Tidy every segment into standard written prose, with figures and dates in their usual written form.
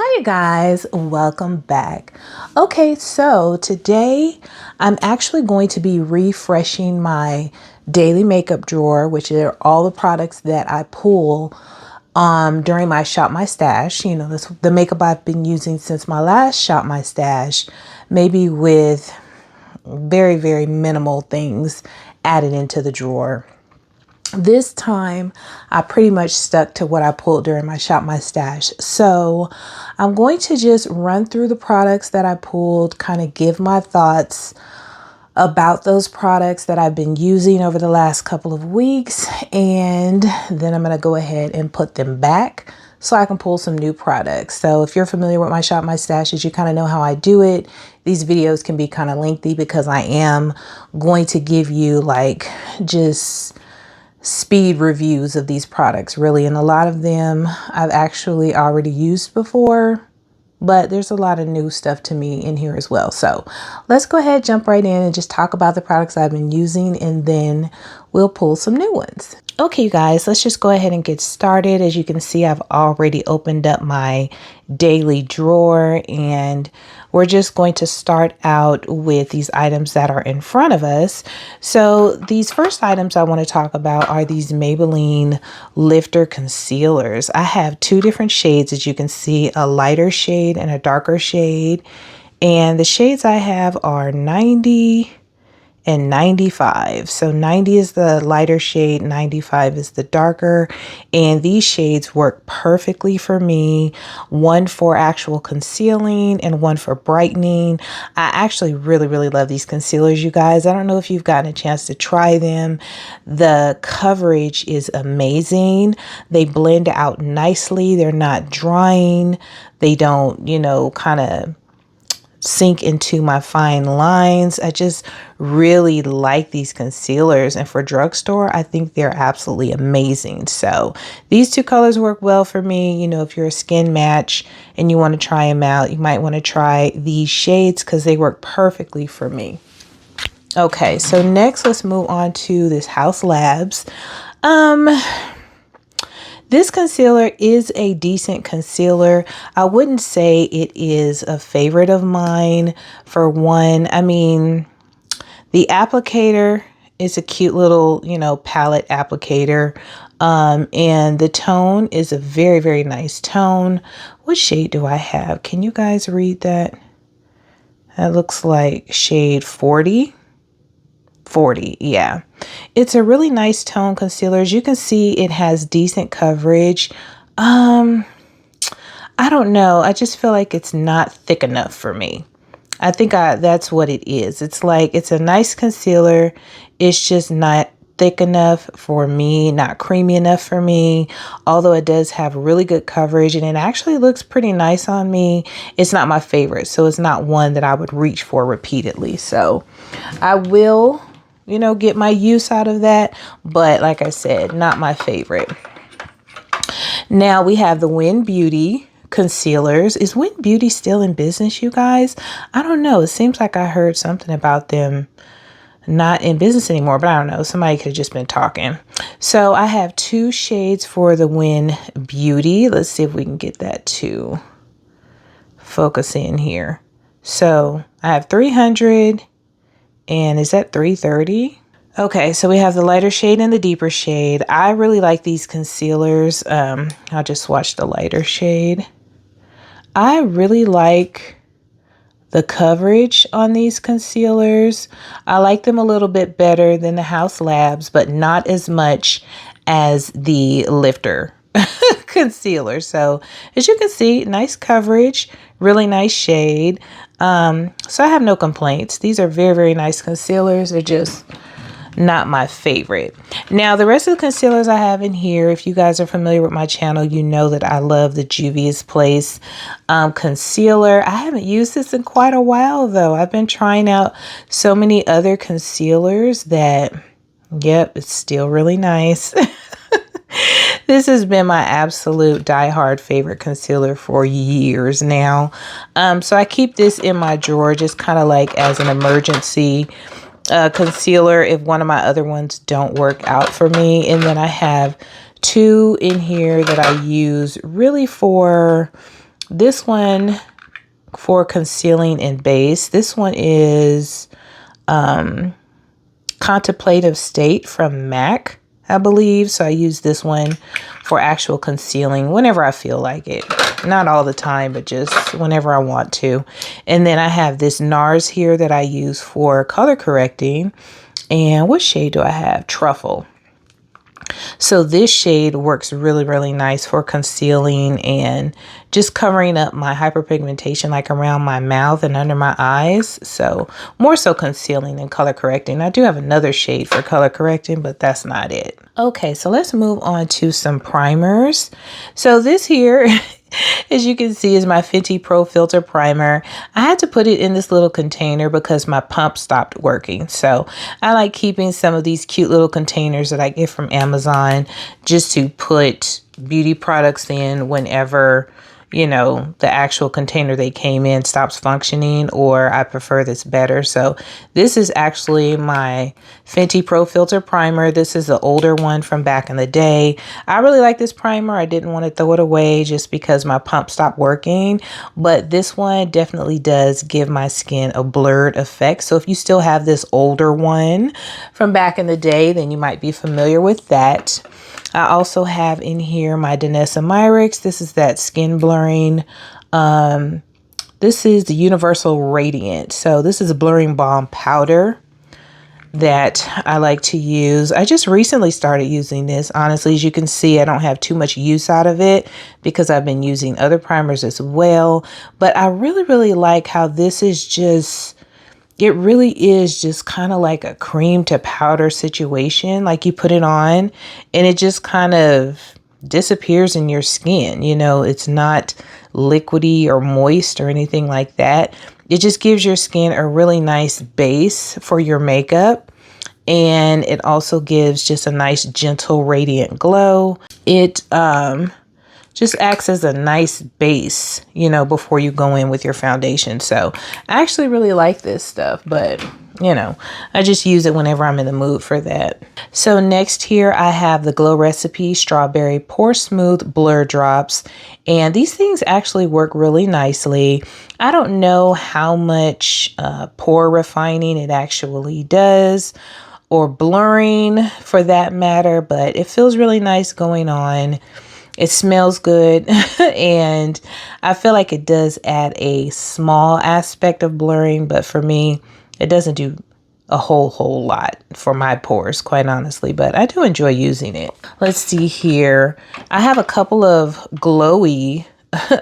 Hi guys, welcome back. Okay, so today I'm actually going to be refreshing my daily makeup drawer, which are all the products that I pull during my Shop My Stash. You know, the makeup I've been using since my last Shop My Stash, maybe with very minimal things added into the drawer. This time, I pretty much stuck to what I pulled during my Shop My Stash. So I'm going to just run through the products that I pulled, kind of give my thoughts about those products that I've been using over the last couple of weeks. And then I'm going to go ahead and put them back so I can pull some new products. So if you're familiar with my Shop My Stashes, you kind of know how I do it. These videos can be kind of lengthy because I am going to give you like just speed reviews of these products, really, and a lot of them I've actually already used before, but there's a lot of new stuff to me in here as well. So let's go ahead, jump right in and just talk about the products I've been using, and then we'll pull some new ones. Okay, you guys, let's just go ahead and get started. As you can see, I've already opened up my daily drawer, and we're just going to start out with these items that are in front of us. So these first items I want to talk about are these Maybelline Lifter Concealers. I have two different shades, as you can see, a lighter shade and a darker shade. And the shades I have are 90 and 95. So 90 is the lighter shade, 95 is the darker, and these shades work perfectly for me. One for actual concealing and one for brightening. I actually really love these concealers, you guys. I don't know if you've gotten a chance to try them. The coverage is amazing. They blend out nicely. They're not drying. They don't, kind of sink into my fine lines. I just really like these concealers, and for drugstore, I think they're absolutely amazing. So these two colors work well for me. If you're a skin match and you want to try them out, you might want to try these shades because they work perfectly for me. Okay, so next let's move on to this House Labs. This concealer is a decent concealer. I wouldn't say it is a favorite of mine. For one, I mean, the applicator is a cute little, palette applicator. And the tone is a very nice tone. What shade do I have? Can you guys read that? That looks like shade 40. 40, yeah. It's a really nice tone concealer. As you can see, it has decent coverage. I don't know. I just feel like it's not thick enough for me. I think that's what it is. It's like, it's a nice concealer. It's just not thick enough for me, not creamy enough for me, although it does have really good coverage and it actually looks pretty nice on me. It's not my favorite, so it's not one that I would reach for repeatedly. So I will, get my use out of that, but like I said, not my favorite. Now we have the Win Beauty concealers. Is Win Beauty still in business, you guys? I don't know. It seems like I heard something about them not in business anymore, but I don't know. Somebody could have just been talking. So I have two shades for the Win Beauty. Let's see if we can get that to focus in here. So I have 300 and is that 330? Okay, so we have the lighter shade and the deeper shade. I really like these concealers. I'll just swatch the lighter shade. I really like the coverage on these concealers. I like them a little bit better than the House Labs, but not as much as the Lifter concealer. So as you can see, nice coverage, really nice shade. So I have no complaints. These are very nice concealers. They're just not my favorite. Now, the rest of the concealers I have in here, if you guys are familiar with my channel, you know that I love the Juvia's Place concealer. I haven't used this in quite a while, though. I've been trying out so many other concealers that, yep, it's still really nice. This has been my absolute diehard favorite concealer for years now. So I keep this in my drawer just kind of like as an emergency concealer if one of my other ones don't work out for me. And then I have two in here that I use really for This one for concealing and base. This one is Contemplative State from MAC, I believe. So I use this one for actual concealing whenever I feel like it. Not all the time, but just whenever I want to. And then I have this NARS here that I use for color correcting. And what shade do I have? Truffle. So this shade works really, really nice for concealing and just covering up my hyperpigmentation, like around my mouth and under my eyes. So more so concealing than color correcting. I do have another shade for color correcting, but that's not it. Okay, so let's move on to some primers. So this here, as you can see, is my Fenty Pro Filter Primer. I had to put it in this little container because my pump stopped working. So I like keeping some of these cute little containers that I get from Amazon just to put beauty products in whenever, you know, the actual container they came in stops functioning, or I prefer this better. So this is actually my Fenty Pro Filter Primer. This is the older one from back in the day. I really like this primer. I didn't want to throw it away just because my pump stopped working, but this one definitely does give my skin a blurred effect. So if you still have this older one from back in the day, then you might be familiar with that. I also have in here my Danessa Myricks. This is that skin blurring. This is the Universal Radiant. So this is a blurring balm powder that I like to use. I just recently started using this. Honestly, as you can see, I don't have too much use out of it because I've been using other primers as well. But I really, really like how this is just... It really is just kind of like a cream to powder situation. Like you put it on and it just kind of disappears in your skin. You know, it's not liquidy or moist or anything like that. It just gives your skin a really nice base for your makeup. And it also gives just a nice, gentle, radiant glow. It, just acts as a nice base, you know, before you go in with your foundation. So I actually really like this stuff, but you know, I just use it whenever I'm in the mood for that. So next here, I have the Glow Recipe Strawberry Pore Smooth Blur Drops. And these things actually work really nicely. I don't know how much pore refining it actually does, or blurring for that matter, but it feels really nice going on. It smells good, and I feel like it does add a small aspect of blurring, but for me, it doesn't do a whole lot for my pores, quite honestly, but I do enjoy using it. Let's see here. I have a couple of glowy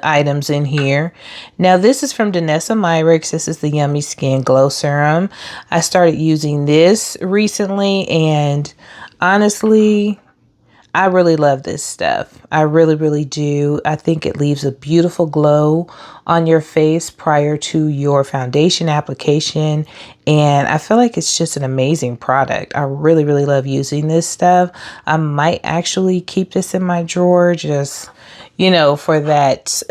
items in here. Now, this is from Danessa Myricks. This is the Yummy Skin Glow Serum. I started using this recently, and honestly, I really love this stuff. I really, really do. I think it leaves a beautiful glow on your face prior to your foundation application. And I feel like it's just an amazing product. I really, really love using this stuff. I might actually keep this in my drawer just, you know, for that,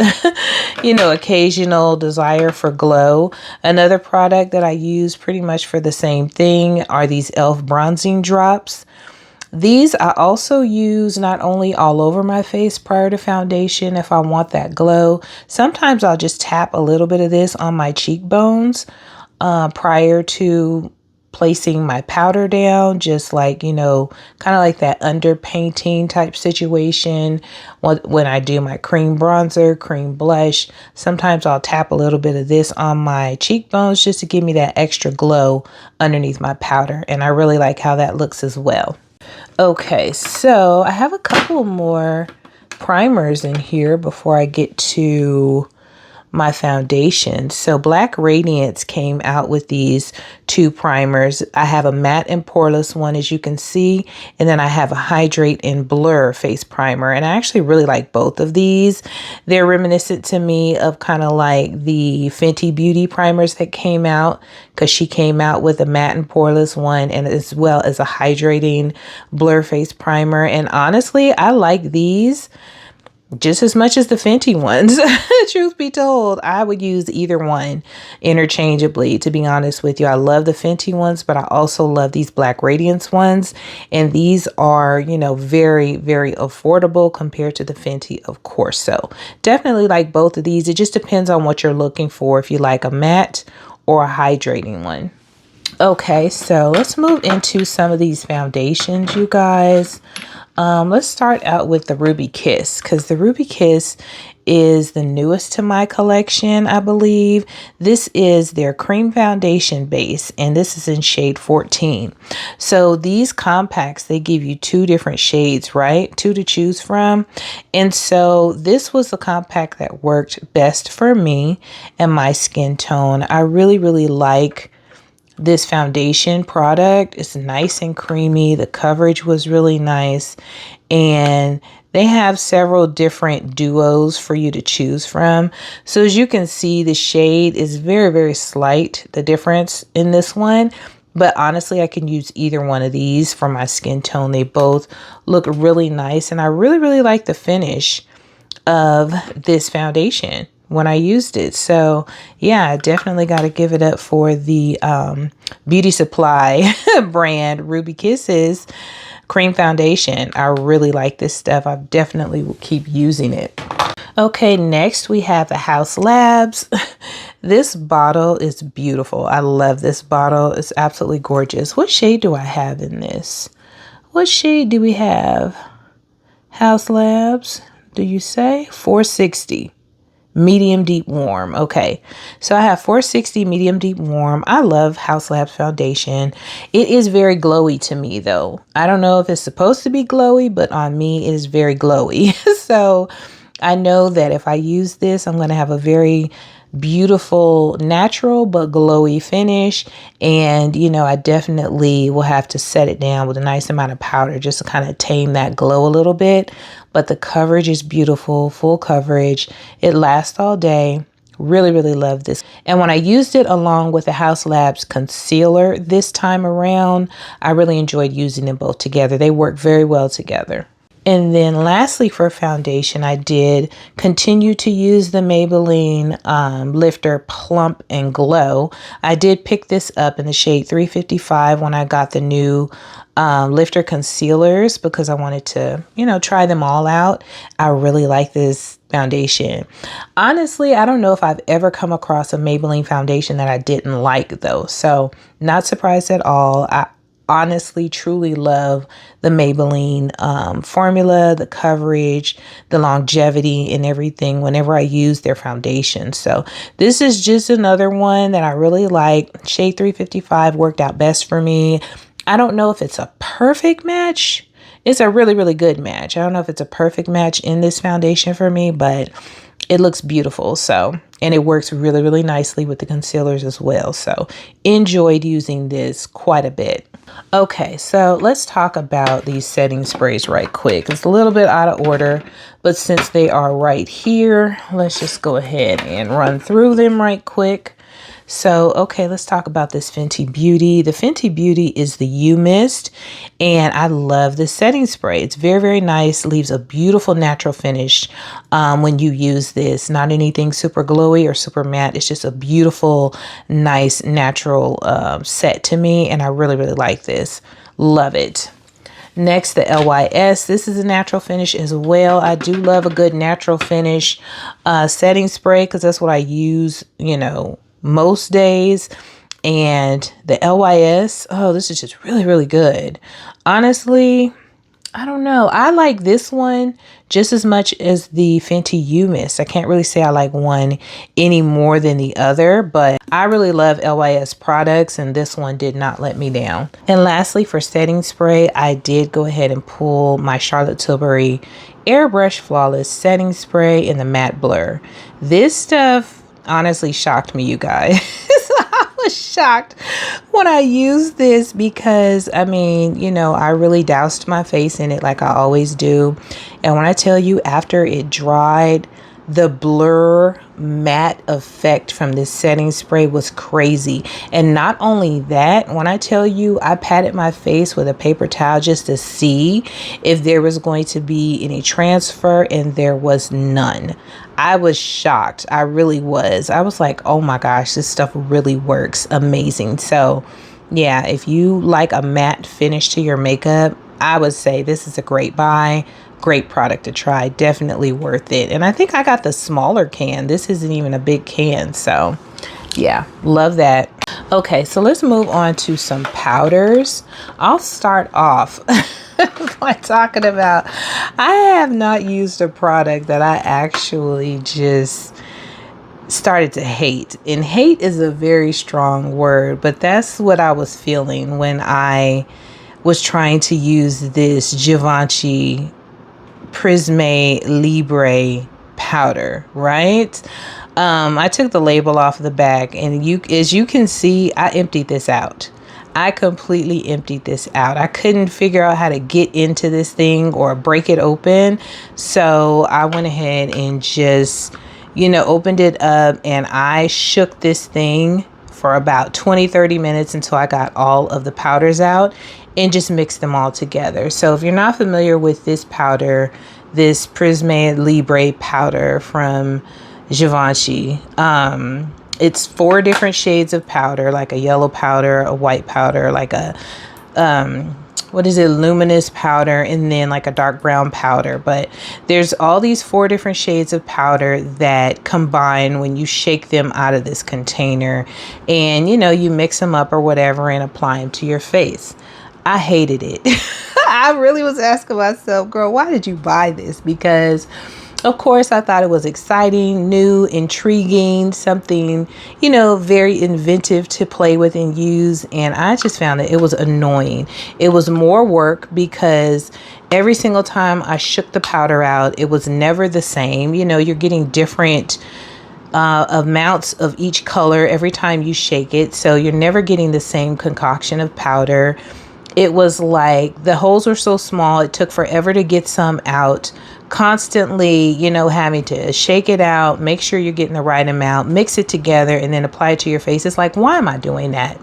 you know, occasional desire for glow. Another product that I use pretty much for the same thing are these e.l.f. bronzing drops. These I also use not only all over my face prior to foundation if I want that glow. Sometimes I'll just tap a little bit of this on my cheekbones prior to placing my powder down, just like, you know, kind of like that underpainting type situation. When I do my cream bronzer, cream blush, sometimes I'll tap a little bit of this on my cheekbones just to give me that extra glow underneath my powder. And I really like how that looks as well. Okay, so I have a couple more primers in here before I get to my foundation. So Black Radiance came out with these two primers. I have a matte and poreless one, as you can see, and then I have a hydrate and blur face primer, and I actually really like both of these. They're reminiscent to me of kind of like the Fenty Beauty primers that came out, because she came out with a matte and poreless one, and as well as a hydrating blur face primer. And honestly, I like these just as much as the Fenty ones. Truth be told, I would use either one interchangeably, to be honest with you. I love the Fenty ones, but I also love these Black Radiance ones. And these are, you know, very, very affordable compared to the Fenty, of course. So definitely like both of these. It just depends on what you're looking for, if you like a matte or a hydrating one. Okay, so let's move into some of these foundations, you guys. Let's start out with the Ruby Kiss, because the Ruby Kiss is the newest to my collection, I believe. This is their cream foundation base, and this is in shade 14. So these compacts, they give you two different shades, right? Two to choose from. And so this was the compact that worked best for me and my skin tone. I really, really like this foundation product. It's nice and creamy. The coverage was really nice. And they have several different duos for you to choose from. So as you can see, the shade is very, very slight, the difference in this one. But honestly, I can use either one of these for my skin tone. They both look really nice. And I really, really like the finish of this foundation when I used it. So yeah, I definitely got to give it up for the Beauty Supply brand Ruby Kisses cream foundation. I really like this stuff. I definitely will keep using it. Okay, next we have the Haus Labs. This bottle is beautiful. I love this bottle. It's absolutely gorgeous. What shade do I have in this? What shade do we have? Haus Labs, do you say? 460. Medium deep warm. Okay, so I have 460 medium deep warm. I love Haus Labs foundation. It is very glowy to me though. I don't know if it's supposed to be glowy, but on me it is very glowy. So I know that if I use this, I'm going to have a very beautiful, natural, but glowy finish. And, you know, I definitely will have to set it down with a nice amount of powder just to kind of tame that glow a little bit. But the coverage is beautiful, full coverage. It lasts all day. Really, really love this. And when I used it along with the Haus Labs concealer this time around, I really enjoyed using them both together. They work very well together. And then lastly, for foundation, I did continue to use the Maybelline Lifter Plump and Glow. I did pick this up in the shade 355 when I got the new Lifter concealers because I wanted to, you know, try them all out. I really like this foundation. Honestly, I don't know if I've ever come across a Maybelline foundation that I didn't like though. So not surprised at all. I honestly truly love the Maybelline formula, the coverage, the longevity and everything whenever I use their foundation. So this is just another one that I really like. Shade 355 worked out best for me. I don't know if it's a perfect match. It's a really, really good match. I don't know if it's a perfect match in this foundation for me, but it looks beautiful. So, and it works really, really nicely with the concealers as well. So enjoyed using this quite a bit. Okay, so let's talk about these setting sprays right quick. It's a little bit out of order, but since they are right here, let's just go ahead and run through them right quick. So, okay, let's talk about this Fenty Beauty. The Fenty Beauty is the You Mist, and I love this setting spray. It's very, very nice. Leaves a beautiful natural finish when you use this. Not anything super glowy or super matte. It's just a beautiful, nice, natural set to me, and I really, really like this. Love it. Next, the LYS. This is a natural finish as well. I do love a good natural finish setting spray because that's what I use, you know, most days. And the LYS, oh, this is just really, really good. Honestly, I don't know. I like this one just as much as the Fenty You Mist. I can't really say I like one any more than the other, but I really love LYS products and this one did not let me down. And lastly, for setting spray, I did go ahead and pull my Charlotte Tilbury Airbrush Flawless Setting Spray in the Matte Blur. This stuff honestly shocked me, you guys. I was shocked when I used this because, I mean, you know, I really doused my face in it like I always do. And when I tell you, after it dried, the blur matte effect from this setting spray was crazy. And not only that, when I tell you, I patted my face with a paper towel just to see if there was going to be any transfer, and there was none. I was shocked. I really was. I was like, oh my gosh, this stuff really works amazing. So yeah, if you like a matte finish to your makeup, I would say this is a great buy. Great product to try. Definitely worth it. And I think I got the smaller can. This isn't even a big can. So yeah, love that. Okay, so let's move on to some powders. I'll start off by talking about, I have not used a product that I actually just started to hate. And hate is a very strong word, but that's what I was feeling when I was trying to use this Givenchy Prisme Libre powder, right? I took the label off of the back, and as you can see, I emptied this out. I completely emptied this out. I couldn't figure out how to get into this thing or break it open. So I went ahead and just, opened it up, and I shook this thing for about 20-30 minutes until I got all of the powders out and just mixed them all together. So if you're not familiar with this powder, this Prisme Libre powder from Givenchy, it's 4 different shades of powder, like a yellow powder, a white powder, like a luminous powder, and then like a dark brown powder. But there's all these 4 different shades of powder that combine when you shake them out of this container, and you mix them up or whatever and apply them to your face. I hated it. I really was asking myself, girl, why did you buy this? Because of course I thought it was exciting, new, intriguing, something, very inventive to play with and use. And I just found that it was annoying. It was more work because every single time I shook the powder out, it was never the same. You're getting different amounts of each color every time you shake it. So you're never getting the same concoction of powder. It was like the holes were so small, it took forever to get some out. Constantly, having to shake it out, make sure you're getting the right amount, mix it together, and then apply it to your face. It's like, why am I doing that?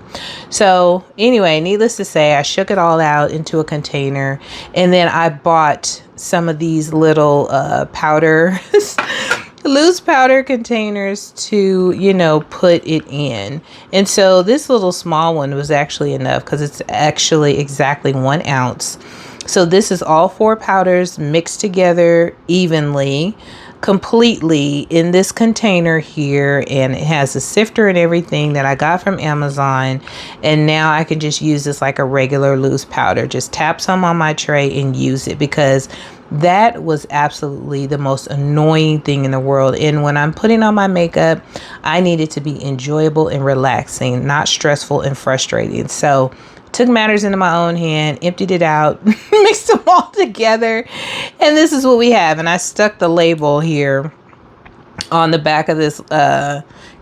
So anyway, needless to say, I shook it all out into a container, and then I bought some of these little powder loose powder containers to put it in. And so this little small one was actually enough because it's actually exactly 1 ounce. So this is all 4 powders mixed together evenly, completely in this container here, and it has a sifter and everything that I got from Amazon. And now I can just use this like a regular loose powder, just tap some on my tray and use it, because that was absolutely the most annoying thing in the world. And when I'm putting on my makeup, I need it to be enjoyable and relaxing, not stressful and frustrating. So took matters into my own hand, emptied it out, mixed them all together, and this is what we have. And I stuck the label here on the back of this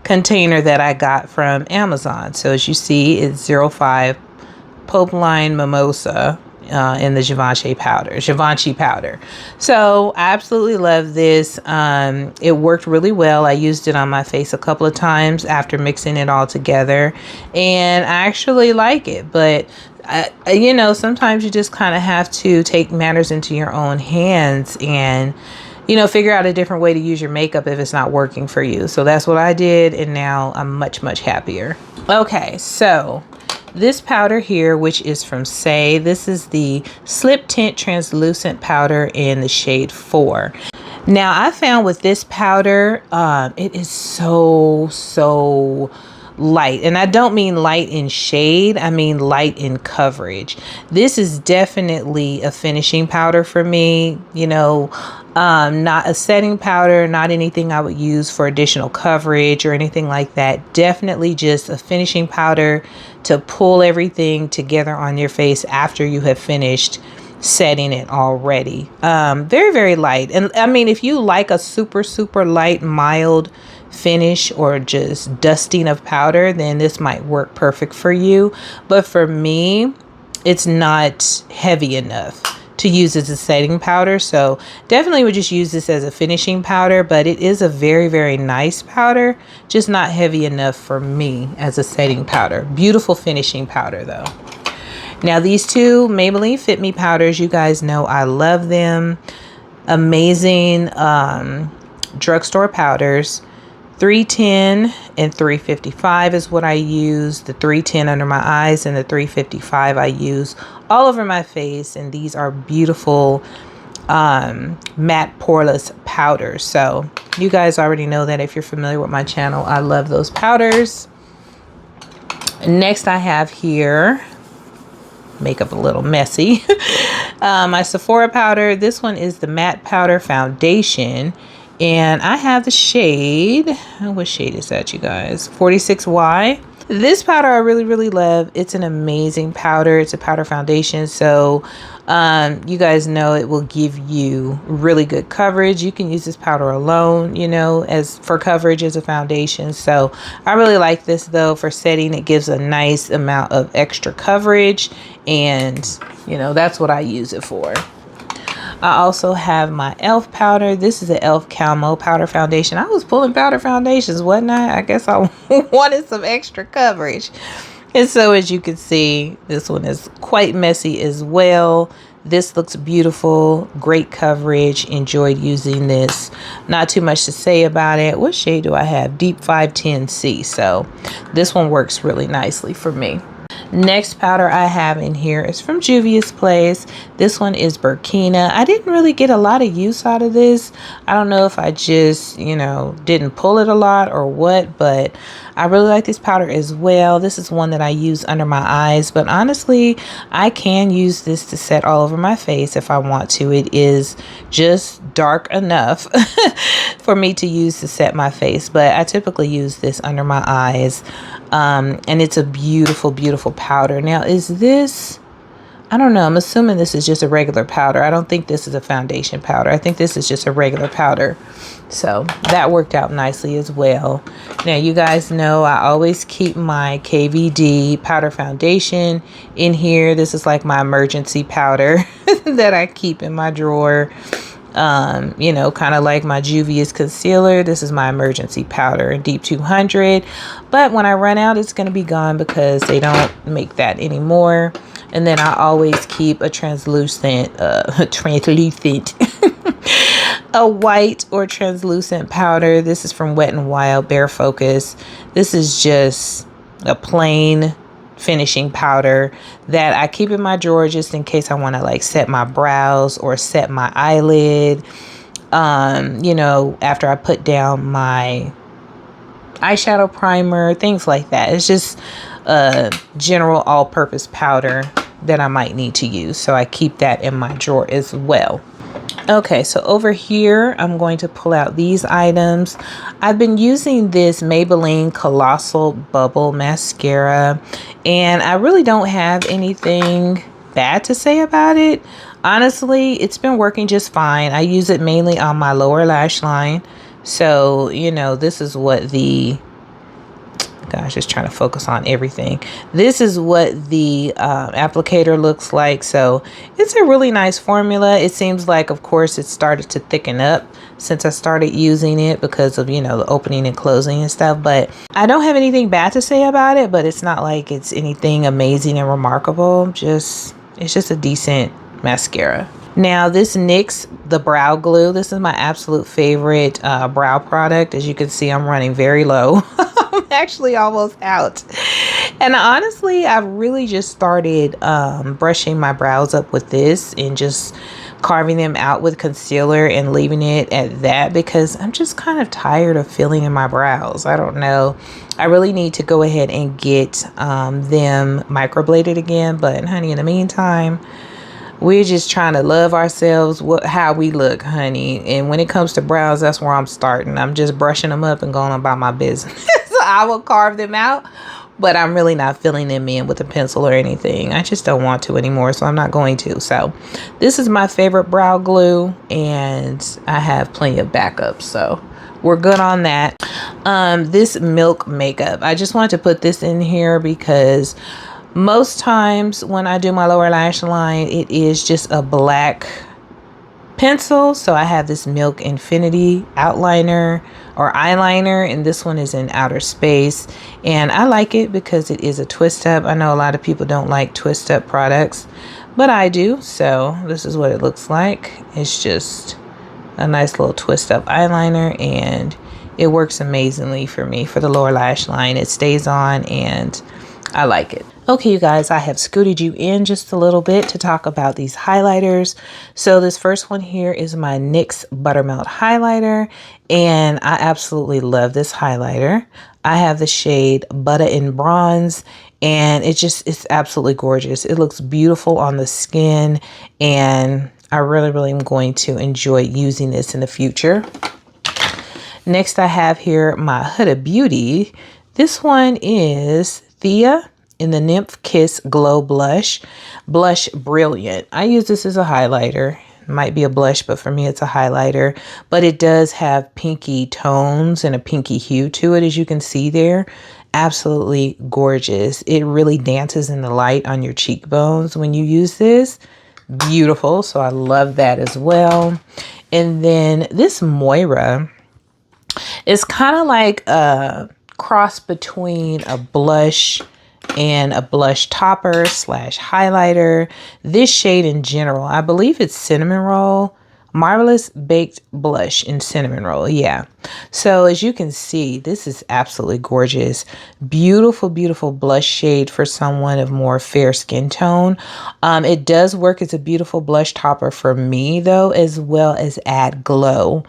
container that I got from Amazon. So as you see, it's 05 Popeline Mimosa in the Givenchy powder. So I absolutely love this. It worked really well. I used it on my face a couple of times after mixing it all together, and I actually like it. But sometimes you just kind of have to take matters into your own hands and figure out a different way to use your makeup if it's not working for you. So that's what I did, and now I'm much happier. Okay, so this powder here, which is from Say, this is the Slip Tint Translucent Powder in the shade 4. Now, I found with this powder, it is so light. And I don't mean light in shade, I mean light in coverage. This is definitely a finishing powder for me, not a setting powder, not anything I would use for additional coverage or anything like that. Definitely just a finishing powder to pull everything together on your face after you have finished setting it already. Very light. And I mean, if you like a super light, mild finish or just dusting of powder, then this might work perfect for you. But for me, it's not heavy enough to use as a setting powder. So definitely would just use this as a finishing powder, but it is a very, very nice powder, just not heavy enough for me as a setting powder. Beautiful finishing powder though. Now these two Maybelline Fit Me powders, you guys know I love them. Amazing drugstore powders. 310 and 355 is what I use. The 310 under my eyes and the 355 I use all over my face. And these are beautiful matte poreless powders. So you guys already know that if you're familiar with my channel. I love those powders. Next I have here, makeup a little messy, my Sephora powder. This one is the matte powder foundation. And I have the shade, what shade is that, you guys? 46Y. This powder I really, really love. It's an amazing powder. It's a powder foundation. So you guys know it will give you really good coverage. You can use this powder alone, you know, as for coverage as a foundation. So I really like this though for setting. It gives a nice amount of extra coverage. And, you know, that's what I use it for. I also have my e.l.f. powder. This is an e.l.f. Camo powder foundation. I was pulling powder foundations, wasn't I? I guess I wanted some extra coverage. And so as you can see, this one is quite messy as well. This looks beautiful. Great coverage. Enjoyed using this. Not too much to say about it. What shade do I have? Deep 510C. So this one works really nicely for me. Next powder I have in here is from Juvia's Place. This one is Burkina. I didn't really get a lot of use out of this. I don't know if I just, you know, didn't pull it a lot or what, but I really like this powder as well. This is one that I use under my eyes, but honestly, I can use this to set all over my face if I want to. It is just dark enough for me to use to set my face, but I typically use this under my eyes. And it's a beautiful, beautiful powder. Now, is this, I don't know, I'm assuming this is just a regular powder. I don't think this is a foundation powder. I think this is just a regular powder. So that worked out nicely as well. Now, you guys know I always keep my KVD powder foundation in here. This is like my emergency powder that I keep in my drawer. You know, kind of like my Juvia's concealer. This is my emergency powder in Deep 200, but when I run out, it's going to be gone because they don't make that anymore. And then I always keep a translucent a white or translucent powder. This is from Wet n Wild Bare Focus. This is just a plain finishing powder that I keep in my drawer just in case I want to like set my brows or set my eyelid, you know, after I put down my eyeshadow primer, things like that. It's just a general all-purpose powder that I might need to use, so I keep that in my drawer as well. Okay, so over here, I'm going to pull out these items. I've been using this Maybelline Colossal Bubble Mascara, and I really don't have anything bad to say about it. Honestly, it's been working just fine. I use it mainly on my lower lash line. So, you know, this is what the... Gosh, just trying to focus on everything. This is what the applicator looks like. So it's a really nice formula. It seems like, of course, it started to thicken up since I started using it because of, you know, the opening and closing and stuff. But I don't have anything bad to say about it, but it's not like it's anything amazing and remarkable. It's just a decent mascara. Now this NYX, the brow glue, this is my absolute favorite brow product. As you can see, I'm running very low. I'm actually almost out. And honestly, I've really just started brushing my brows up with this and just carving them out with concealer and leaving it at that because I'm just kind of tired of filling in my brows. I don't know. I really need to go ahead and get them microbladed again. But honey, in the meantime, we're just trying to love ourselves, how we look, honey. And when it comes to brows, that's where I'm starting. I'm just brushing them up and going about my business. So I will carve them out, but I'm really not filling them in with a pencil or anything. I just don't want to anymore, so I'm not going to. So this is my favorite brow glue, and I have plenty of backups, so we're good on that. This Milk makeup, I just wanted to put this in here because Most times when I do my lower lash line, it is just a black pencil. So I have this Milk Infinity outliner or eyeliner, and this one is in Outer Space, and I like it because it is a twist up. I know a lot of people don't like twist up products, but I do. So this is what it looks like. It's just a nice little twist up eyeliner, and it works amazingly for me for the lower lash line. It stays on and I like it. Okay, you guys, I have scooted you in just a little bit to talk about these highlighters. So this first one here is my NYX Buttermelt highlighter, and I absolutely love this highlighter. I have the shade Butter in Bronze, and it's absolutely gorgeous. It looks beautiful on the skin, and I really am going to enjoy using this in the future. Next, I have here my Huda Beauty. This one is Thea in the Nymph Kiss Glow Blush Brilliant. I use this as a highlighter. It might be a blush, but for me it's a highlighter. But it does have pinky tones and a pinky hue to it, as you can see there. Absolutely gorgeous. It really dances in the light on your cheekbones when you use this. Beautiful. So I love that as well. And then this Moira is kind of like a cross between a blush and a blush topper slash highlighter. This shade in general, I believe it's Cinnamon Roll. Marvelous Baked Blush in Cinnamon Roll. Yeah. So as you can see, this is absolutely gorgeous. Beautiful blush shade for someone of more fair skin tone. It does work as a beautiful blush topper for me though, as well as add glow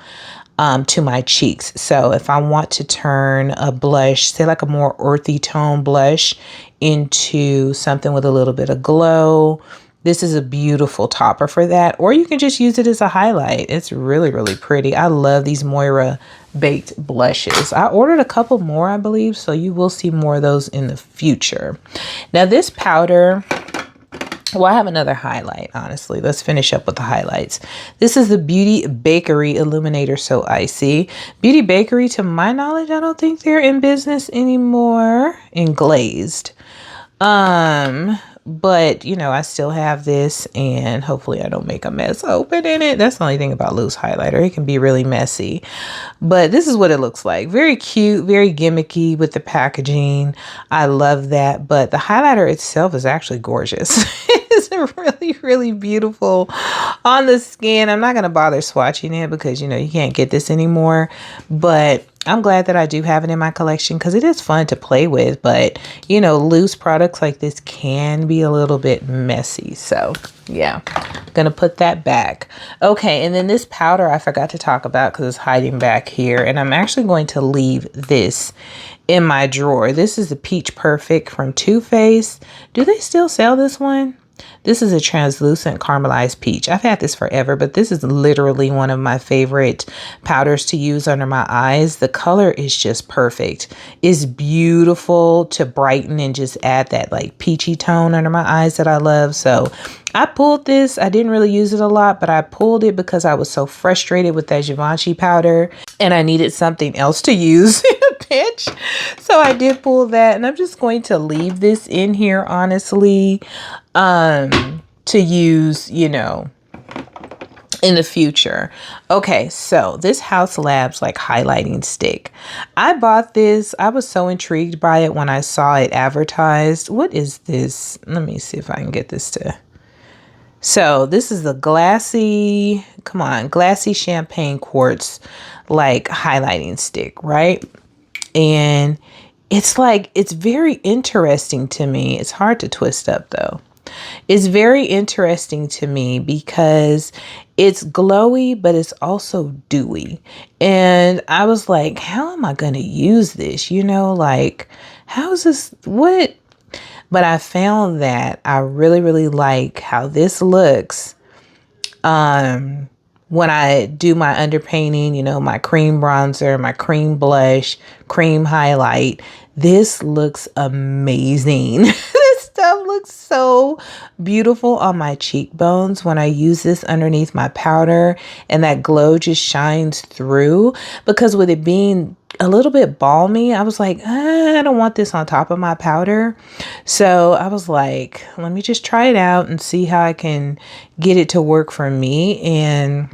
to my cheeks. So if I want to turn a blush, say like a more earthy tone blush, into something with a little bit of glow, this is a beautiful topper for that. Or you can just use it as a highlight. It's really pretty. I love these Moira baked blushes. I ordered a couple more, I believe, so you will see more of those in the future. Now this powder, well, I have another highlight, honestly. Let's finish up with the highlights. This is the Beauty Bakery Illuminator So Icy. Beauty Bakery, to my knowledge, I don't think they're in business anymore in glazed. But you know, I still have this, and hopefully I don't make a mess opening it. That's the only thing about loose highlighter. It can be really messy, but this is what it looks like. Very cute, very gimmicky with the packaging. I love that, but the highlighter itself is actually gorgeous. It's really beautiful on the skin. I'm not going to bother swatching it because, you know, you can't get this anymore, but I'm glad that I do have it in my collection because it is fun to play with, but you know, loose products like this can be a little bit messy. So yeah, gonna put that back. Okay, and then this powder I forgot to talk about because it's hiding back here, and I'm actually going to leave this in my drawer. This is the Peach Perfect from Too Faced. Do they still sell this one? This is a translucent caramelized peach. I've had this forever, but this is literally one of my favorite powders to use under my eyes. The color is just perfect. It's beautiful to brighten and just add that like peachy tone under my eyes that I love. So I pulled this. I didn't really use it a lot, but I pulled it because I was so frustrated with that Givenchy powder and I needed something else to use in a pinch. So I did pull that, and I'm just going to leave this in here, honestly, to use, you know, in the future. Okay, so this House Labs like highlighting stick. I bought this. I was so intrigued by it when I saw it advertised. What is this? Let me see if I can get this to... So this is the glassy, come on, glassy champagne quartz like highlighting stick, right? And it's like, it's very interesting to me. It's hard to twist up though. It's very interesting to me because it's glowy, but it's also dewy. And I was like, how am I going to use this? You know, like, how is this? What? But I found that I really like how this looks when I do my underpainting, you know, my cream bronzer, my cream blush, cream highlight. This looks amazing. This stuff looks so beautiful on my cheekbones when I use this underneath my powder, and that glow just shines through, because with it being a little bit balmy. I was like, I don't want this on top of my powder. So I was like, let me just try it out and see how I can get it to work for me. And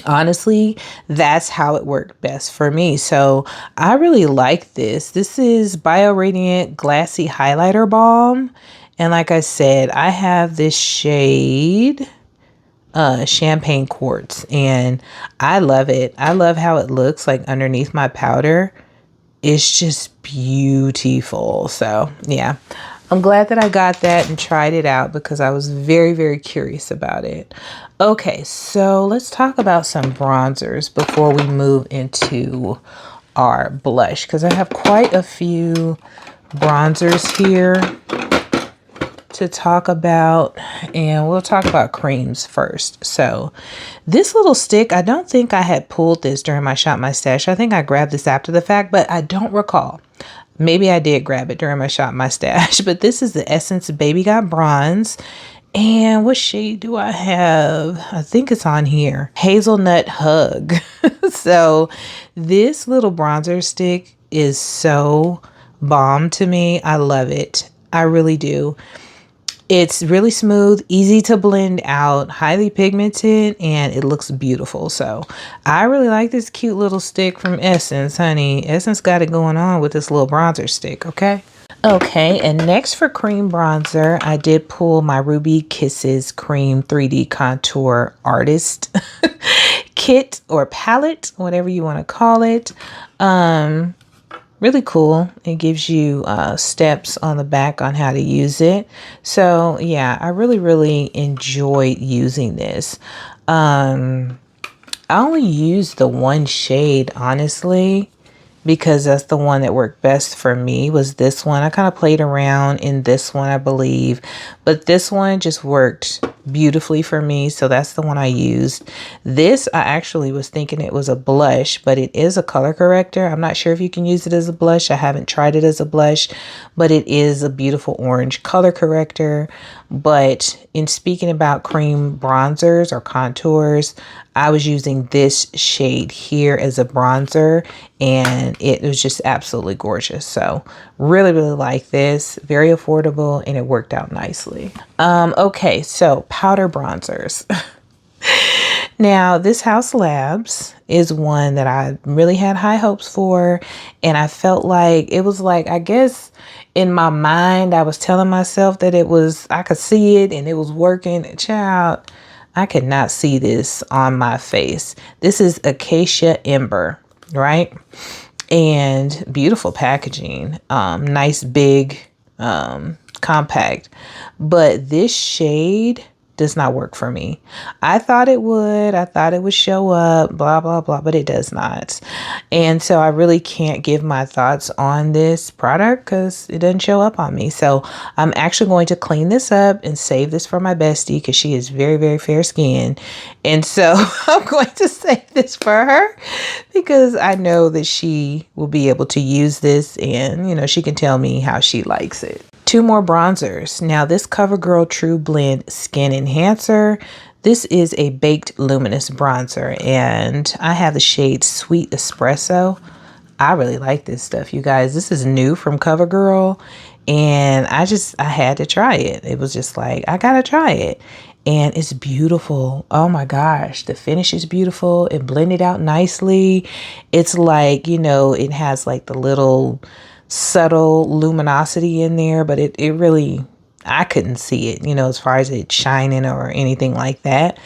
honestly, that's how it worked best for me. So I really like this. This is Bio Radiant Glassy Highlighter Balm. And like I said, I have this shade Champagne Quartz, and I love it. I love how it looks like underneath my powder. It's just beautiful. So yeah, I'm glad that I got that and tried it out because I was very, very curious about it. Okay, so let's talk about some bronzers before we move into our blush, because I have quite a few bronzers here to talk about, and we'll talk about creams first. So this little stick, I don't think I had pulled this during my Shop My Stash. I think I grabbed this after the fact, but I don't recall. Maybe I did grab it during my Shop My Stash, but this is the Essence Baby Got Bronze. And what shade do I have? I think it's on here. Hazelnut Hug. So this little bronzer stick is so bomb to me. I love it. I really do. It's really smooth, easy to blend out, highly pigmented, and it looks beautiful. So I really like this cute little stick from Essence, honey. Essence got it going on with this little bronzer stick, okay? Okay, and next for cream bronzer, I did pull my Ruby Kisses Cream 3D Contour Artist kit or palette, whatever you want to call it. Really cool. It gives you steps on the back on how to use it. So yeah, I really enjoyed using this. I only used the one shade, honestly, because that's the one that worked best for me, was this one. I kind of played around in this one, I believe, but this one just worked beautifully for me, so that's the one I used. This, I actually was thinking it was a blush, but it is a color corrector. I'm not sure if you can use it as a blush. I haven't tried it as a blush, but it is a beautiful orange color corrector. But in speaking about cream bronzers or contours, I was using this shade here as a bronzer, and it was just absolutely gorgeous. So really like this. Very affordable, and it worked out nicely. Okay, so powder bronzers. Now, this House Labs is one that I really had high hopes for, and I felt like it was like, I guess in my mind, I was telling myself that it was, I could see it and it was working. Child, I could not see this on my face. This is Acacia Ember, right? And beautiful packaging, nice, big, compact. But this shade does not work for me. I thought it would. I thought it would show up, blah, blah, blah, but it does not. And so I really can't give my thoughts on this product because it doesn't show up on me. So I'm actually going to clean this up and save this for my bestie because she is very fair skinned. And so I'm going to save this for her because I know that she will be able to use this, and, you know, she can tell me how she likes it. Two more bronzers. Now, this CoverGirl True Blend Skin Enhancer. This is a baked luminous bronzer, and I have the shade Sweet Espresso. I really like this stuff, you guys. This is new from CoverGirl, and I had to try it. It was just like, I gotta try it. And it's beautiful. Oh my gosh, the finish is beautiful. It blended out nicely. It's like, you know, it has like the little subtle luminosity in there, but it really, I couldn't see it, you know, as far as it shining or anything like that.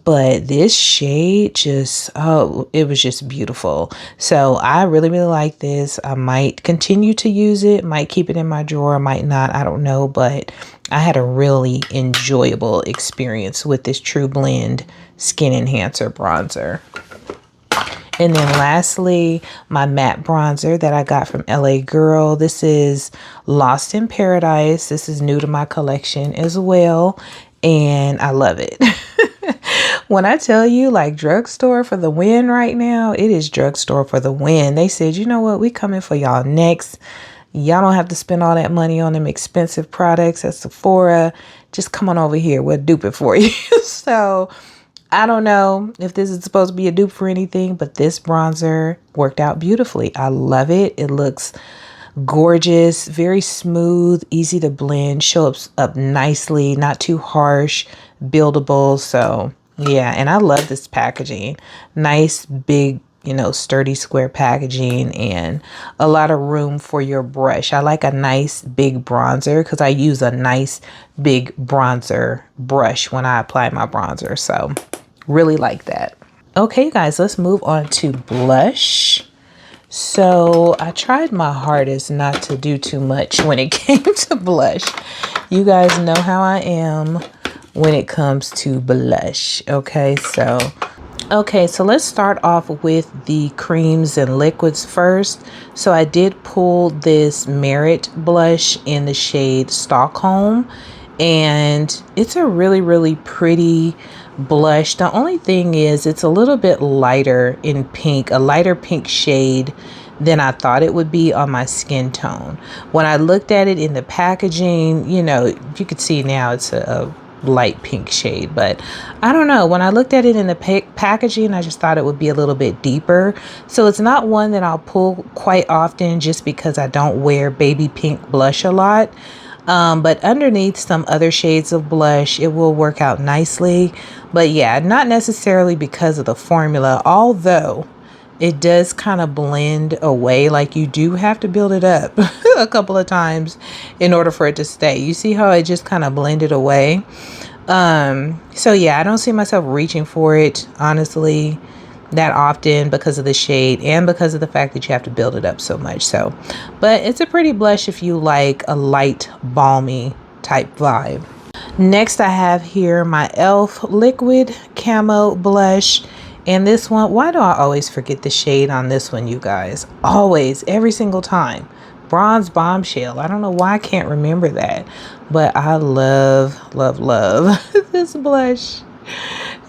But this shade just, oh, it was just beautiful. So I really like this. I might continue to use it, might keep it in my drawer, might not, I don't know. But I had a really enjoyable experience with this True Blend Skin Enhancer bronzer. And then lastly, my matte bronzer that I got from LA Girl. This is Lost in Paradise. This is new to my collection as well, and I love it. When I tell you, like, drugstore for the win right now, it is drugstore for the win. They said, you know what, we coming for y'all next. Y'all don't have to spend all that money on them expensive products at Sephora. Just come on over here. We'll dupe it for you. So I don't know if this is supposed to be a dupe for anything, but this bronzer worked out beautifully. I love it. It looks gorgeous, very smooth, easy to blend, shows up nicely, not too harsh, buildable. So yeah, and I love this packaging. Nice, big, you know, sturdy square packaging and a lot of room for your brush. I like a nice big bronzer because I use a nice big bronzer brush when I apply my bronzer. So really like that. Okay, you guys, let's move on to blush. So I tried my hardest not to do too much when it came to blush. You guys know how I am when it comes to blush. Okay, so let's start off with the creams and liquids first. So I did pull this Merit blush in the shade Stockholm, and it's a really pretty blush. The only thing is it's a little bit lighter in pink, a lighter pink shade than I thought it would be on my skin tone. When I looked at it in the packaging, you know, you could see now it's a light pink shade, but I don't know, when I looked at it in the packaging, I just thought it would be a little bit deeper. So it's not one that I'll pull quite often just because I don't wear baby pink blush a lot. But underneath some other shades of blush, it will work out nicely. But yeah, not necessarily because of the formula, although it does kind of blend away. Like you do have to build it up a couple of times in order for it to stay. You see how it just kind of blended away? So yeah, I don't see myself reaching for it, honestly, that often because of the shade and because of the fact that you have to build it up so much. So, but it's a pretty blush if you like a light balmy type vibe. Next I have here my e.l.f. liquid camo blush, and this one, why do I always forget the shade on this one, you guys? Always, every single time. Bronze Bombshell. I don't know why I can't remember that, but I love this blush.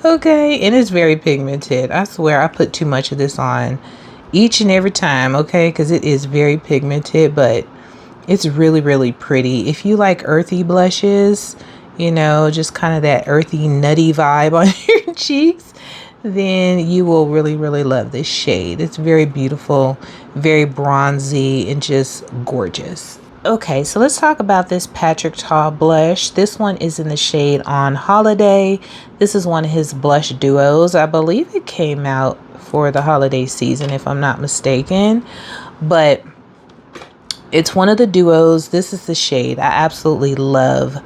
Okay, and it's very pigmented. I swear I put too much of this on each and every time, okay, because it is very pigmented, but it's really pretty. If you like earthy blushes, you know, just kind of that earthy nutty vibe on your cheeks, then you will really love this shade. It's very beautiful, very bronzy, and just gorgeous. Okay, so let's talk about this Patrick Ta blush. This one is in the shade On Holiday. This is one of his blush duos. I believe it came out for the holiday season, if I'm not mistaken. But it's one of the duos. This is the shade. I absolutely love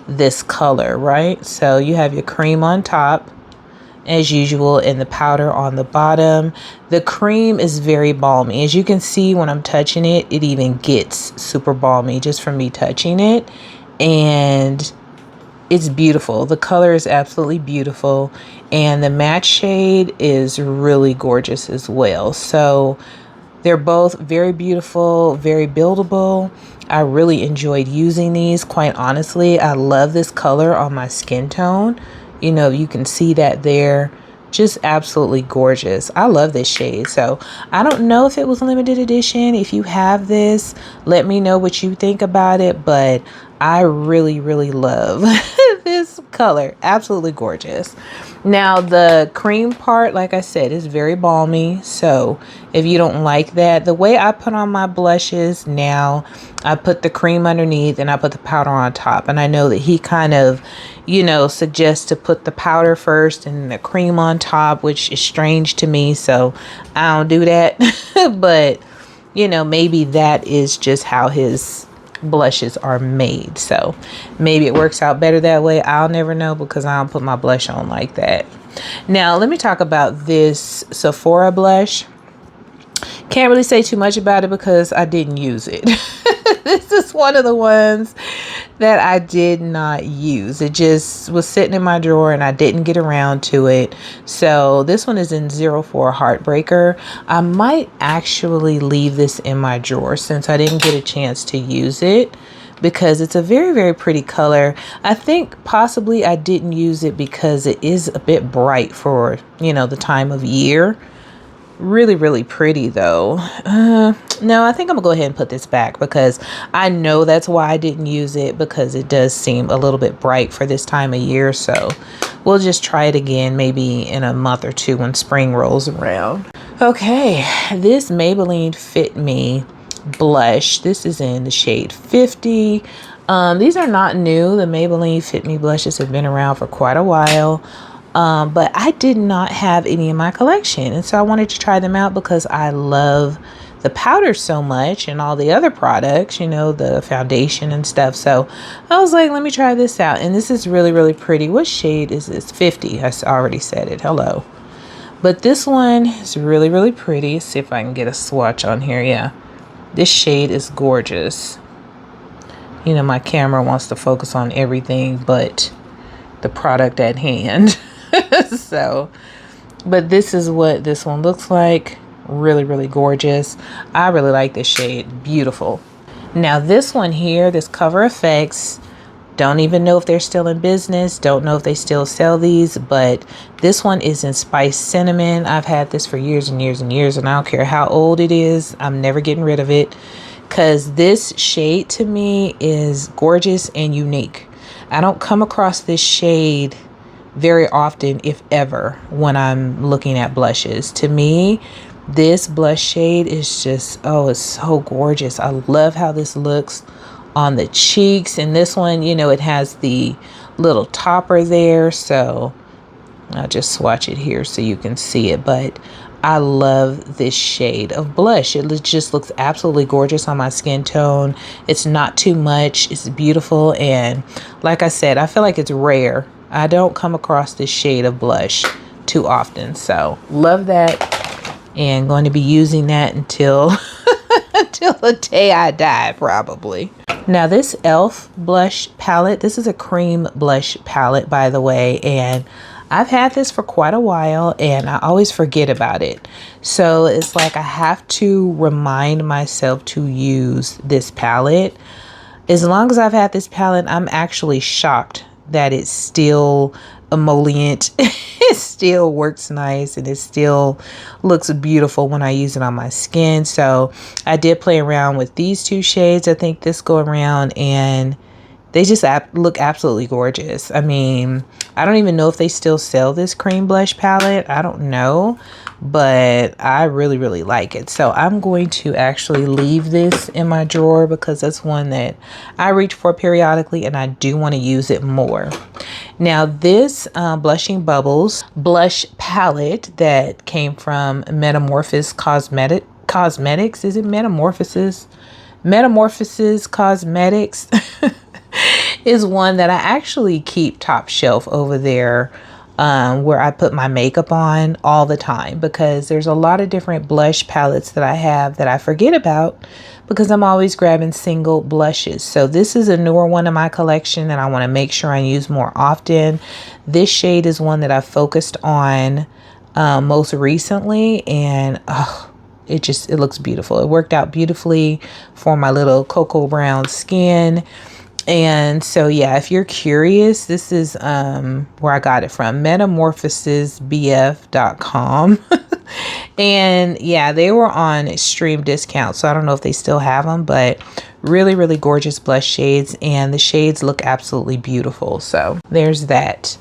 this color, right? So you have your cream on top, as usual, and the powder on the bottom. The cream is very balmy. As you can see when I'm touching it, it even gets super balmy just from me touching it, and it's beautiful. The color is absolutely beautiful, and the matte shade is really gorgeous as well. So they're both very beautiful, very buildable. I really enjoyed using these, quite honestly. I love this color on my skin tone. You know, you can see that there. Just absolutely gorgeous. I love this shade. So I don't know if it was limited edition. If you have this, let me know what you think about it. But I really love this color. Absolutely gorgeous. Now the cream part, like I said, is very balmy. So if you don't like that, the way I put on my blushes now, I put the cream underneath and I put the powder on top. And I know that he kind of, you know, suggests to put the powder first and the cream on top, which is strange to me. So I don't do that. But, you know, maybe that is just how his blushes are made. So maybe it works out better that way. I'll never know because I don't put my blush on like that. Now let me talk about this Sephora blush. Can't really say too much about it because I didn't use it. This is one of the ones that I did not use. It just was sitting in my drawer and I didn't get around to it. So this one is in 04 Heartbreaker. I might actually leave this in my drawer since I didn't get a chance to use it, because it's a very pretty color. I think possibly I didn't use it because it is a bit bright for, you know, the time of year. Really, really pretty though. No, I think I'm gonna go ahead and put this back because I know that's why I didn't use it, because it does seem a little bit bright for this time of year. So we'll just try it again maybe in a month or two when spring rolls around. Okay, this Maybelline Fit Me blush. This is in the shade 50. These are not new. The Maybelline Fit Me blushes have been around for quite a while. But I did not have any in my collection. And so I wanted to try them out because I love the powder so much and all the other products, you know, the foundation and stuff. So I was like, let me try this out. And this is really, really pretty. What shade is this? 50. I already said it. Hello. But this one is really, really pretty. Let's see if I can get a swatch on here. Yeah. This shade is gorgeous. You know, my camera wants to focus on everything but the product at hand. So, but this is what this one looks like. Really, really gorgeous. I really like this shade. Beautiful. Now this one here, this Cover FX, don't even know if they're still in business. Don't know if they still sell these, but this one is in Spiced Cinnamon. I've had this for years and years and years, and I don't care how old it is. I'm never getting rid of it because this shade to me is gorgeous and unique. I don't come across this shade very often, if ever, when I'm looking at blushes. To me, this blush shade is just, oh, it's so gorgeous. I love how this looks on the cheeks. And this one, you know, it has the little topper there. So I'll just swatch it here so you can see it. But I love this shade of blush. It just looks absolutely gorgeous on my skin tone. It's not too much. It's beautiful. And like I said, I feel like it's rare. I don't come across this shade of blush too often. So love that. And going to be using that until until the day I die, probably. Now this e.l.f. blush palette, this is a cream blush palette, by the way, and I've had this for quite a while and I always forget about it. So it's like I have to remind myself to use this palette. As long as I've had this palette, I'm actually shocked that it's still emollient. It still works nice and it still looks beautiful when I use it on my skin. So I did play around with these two shades, I think, this go around, and they just look absolutely gorgeous. I mean, I don't even know if they still sell this cream blush palette. I don't know, but I really, really like it. So I'm going to actually leave this in my drawer because that's one that I reach for periodically and I do want to use it more. Now this Blushing Bubbles blush palette that came from Metamorphosis Cosmetics. Is it Metamorphosis? Metamorphosis Cosmetics. Is one that I actually keep top shelf over there, where I put my makeup on all the time, because there's a lot of different blush palettes that I have that I forget about because I'm always grabbing single blushes. So this is a newer one in my collection that I want to make sure I use more often. This shade is one that I focused on most recently, and it looks beautiful. It worked out beautifully for my little cocoa brown skin. And so, yeah, if you're curious, this is where I got it from, metamorphosisbf.com. And yeah, they were on extreme discount, so I don't know if they still have them, but really, really gorgeous blush shades, and the shades look absolutely beautiful. So there's that.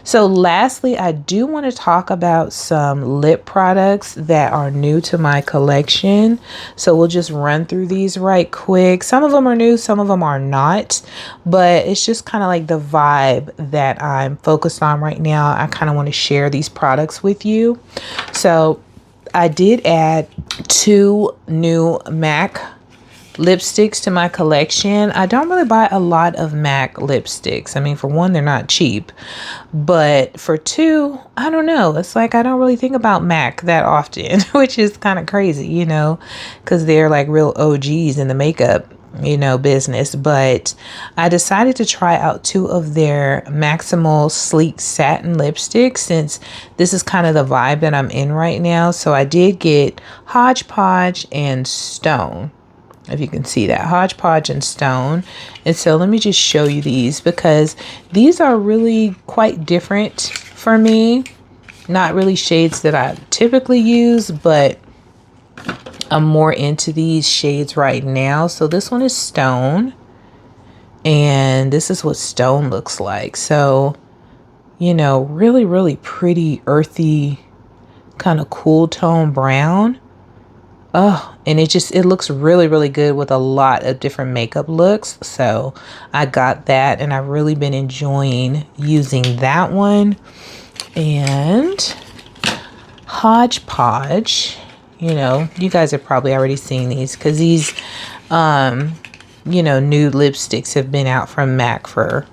So lastly, I do want to talk about some lip products that are new to my collection. So we'll just run through these right quick. Some of them are new, some of them are not, but it's just kind of like the vibe that I'm focused on right now. I kind of want to share these products with you. So I did add 2 new MAC lipsticks to my collection. I don't really buy a lot of MAC lipsticks. I mean, for one, they're not cheap, but for 2, I don't know. It's like I don't really think about MAC that often, which is kind of crazy, you know, because they're like real OGs in the makeup, you know, business. But I decided to try out 2 of their Maximal Sleek Satin lipsticks, since this is kind of the vibe that I'm in right now. So I did get Hodgepodge and Stone. If you can see that, Hodgepodge and Stone. And so let me just show you these, because these are really quite different for me. Not really shades that I typically use, but I'm more into these shades right now. So this one is Stone, and this is what Stone looks like. So, you know, really, really pretty, earthy, kind of cool tone brown. Oh, and it looks really, really good with a lot of different makeup looks. So I got that, and I've really been enjoying using that one. And Hodgepodge, you know, you guys have probably already seen these because these, you know, nude lipsticks have been out from MAC for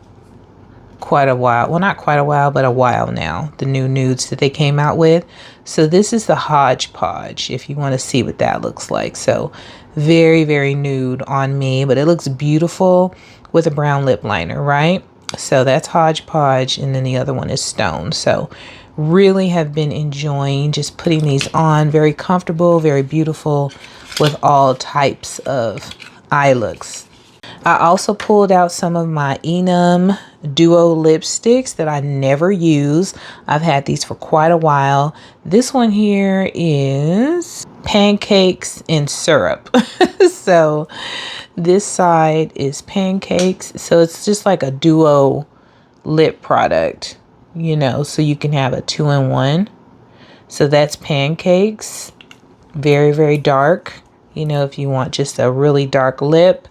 quite a while. Well, not quite a while, but a while now. The new nudes that they came out with. So this is the Hodgepodge, if you want to see what that looks like. So very, very nude on me, but it looks beautiful with a brown lip liner, right? So that's Hodgepodge, and then the other one is Stone. So really have been enjoying just putting these on. Very comfortable, very beautiful with all types of eye looks. I also pulled out some of my Enum Duo lipsticks that I never use. I've had these for quite a while. This one here is Pancakes and Syrup. So this side is Pancakes. So it's just like a duo lip product, you know, so you can have a 2-in-1. So that's Pancakes. Very, very dark, you know, if you want just a really dark lip.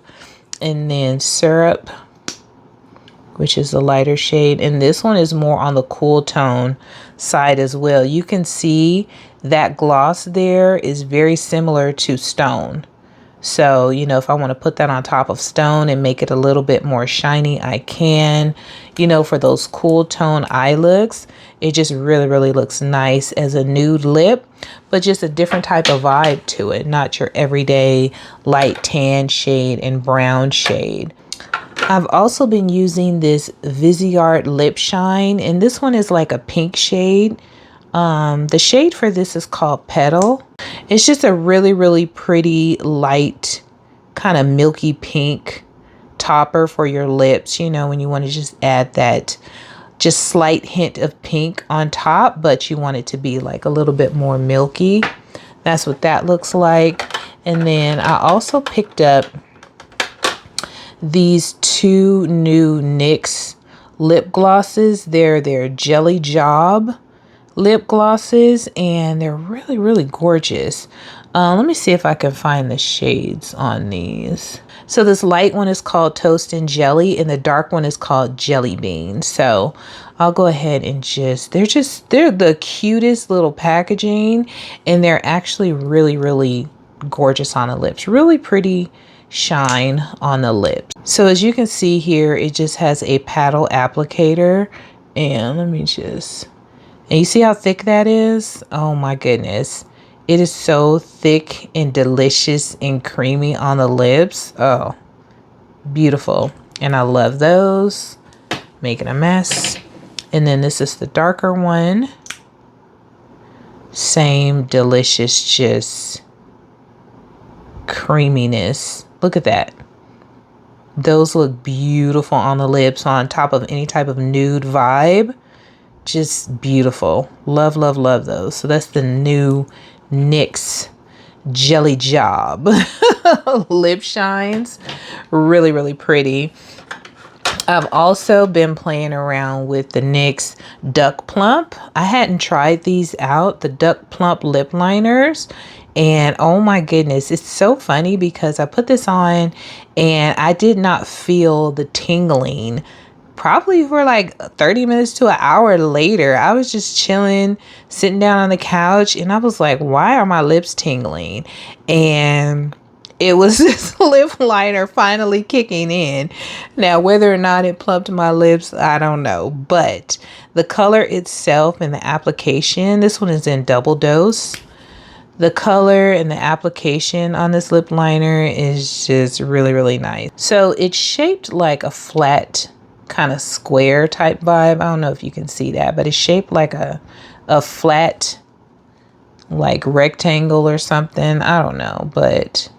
And then Syrup, which is a lighter shade. And this one is more on the cool tone side as well. You can see that gloss there is very similar to Stone. So, you know, if I want to put that on top of Stone and make it a little bit more shiny, I can. You know, for those cool tone eye looks, it just really, really looks nice as a nude lip, but just a different type of vibe to it. Not your everyday light tan shade and brown shade. I've also been using this Viseart Lip Shine, and this one is like a pink shade. The shade for this is called Petal. It's just a really, really pretty, light, kind of milky pink topper for your lips, you know, when you want to just add that just slight hint of pink on top, but you want it to be like a little bit more milky. That's what that looks like. And then I also picked up these two new NYX lip glosses. They're their Jelly Job lip glosses, and they're really, really gorgeous. Let me see if I can find the shades on these. So this light one is called Toast and Jelly, and the dark one is called Jelly Bean. So I'll go ahead and they're the cutest little packaging, and they're actually really, really gorgeous on the lips. Really pretty shine on the lips. So as you can see here, it just has a paddle applicator, and let me just... And you see how thick that is? Oh my goodness. It is so thick and delicious and creamy on the lips. Oh, beautiful. And I love those. Making a mess. And then this is the darker one. Same delicious, just creaminess. Look at that. Those look beautiful on the lips on top of any type of nude vibe. Just beautiful. Love, love, love those. So that's the new NYX Jelly Job lip shines. Really, really pretty. I've also been playing around with the NYX Duck Plump. I hadn't tried these out, the Duck Plump lip liners. And oh my goodness, it's so funny because I put this on and I did not feel the tingling. Probably for like 30 minutes to an hour later. I was just chilling, sitting down on the couch, and I was like, why are my lips tingling? And it was this lip liner finally kicking in. Now, whether or not it plumped my lips, I don't know. But the color itself and the application, this one is in double dose. The color and the application on this lip liner is just really, really nice. So it's shaped like a flat kind of square type vibe. I don't know if you can see that, but it's shaped like a flat like rectangle or something. I don't know, but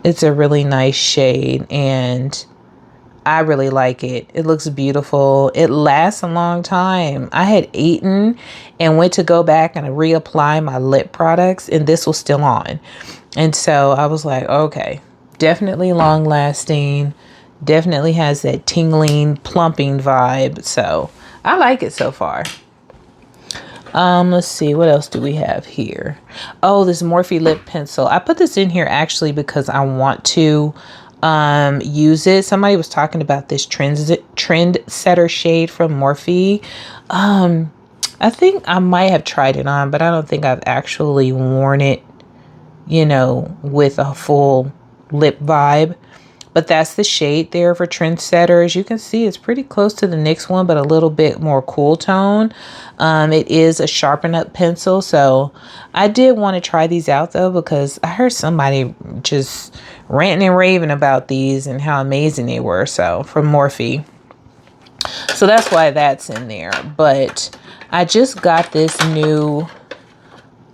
it's a really nice shade, and I really like it. It looks beautiful. It lasts a long time. I had eaten and went to go back and reapply my lip products, and this was still on. And so I was like, okay, definitely long lasting. Definitely has that tingling, plumping vibe. So I like it so far. Let's see, what else do we have here? Oh, this Morphe lip pencil. I put this in here actually because I want to use it. Somebody was talking about this trendsetter shade from Morphe. I think I might have tried it on, but I don't think I've actually worn it, you know, with a full lip vibe. But that's the shade there for Trendsetter. As you can see, it's pretty close to the NYX one, but a little bit more cool tone. It is a sharpen up pencil. So I did want to try these out though, because I heard somebody just ranting and raving about these and how amazing they were. So from Morphe. So that's why that's in there. But I just got this new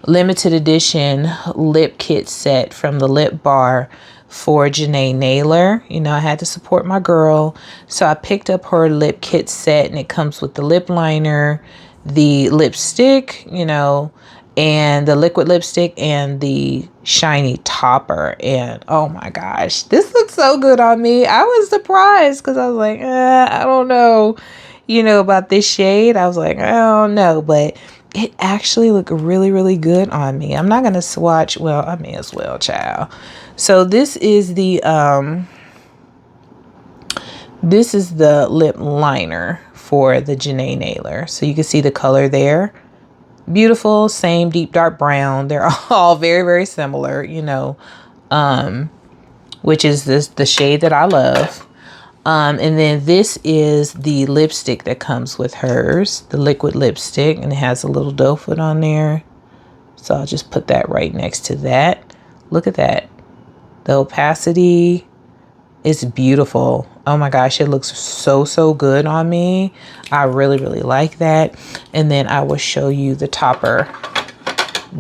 limited edition lip kit set from the Lip Bar for Janae Naylor. You know, I had to support my girl, so I picked up her lip kit set, and it comes with the lip liner, the lipstick, you know, and the liquid lipstick, and the shiny topper. And oh my gosh, this looks so good on me. I was surprised because I was like, I don't know, you know, about this shade. I was like, I don't know, but it actually looked really, really good on me. I'm not going to swatch. Well, I may as well, child. So this is the lip liner for the Janae Naylor. So you can see the color there. Beautiful, same deep dark brown. They're all very, very similar, you know, which is the shade that I love. And then this is the lipstick that comes with hers, the liquid lipstick, and it has a little doe foot on there. So I'll just put that right next to that. Look at that. The opacity is beautiful. Oh my gosh, it looks so, so good on me. I really, really like that. And then I will show you the topper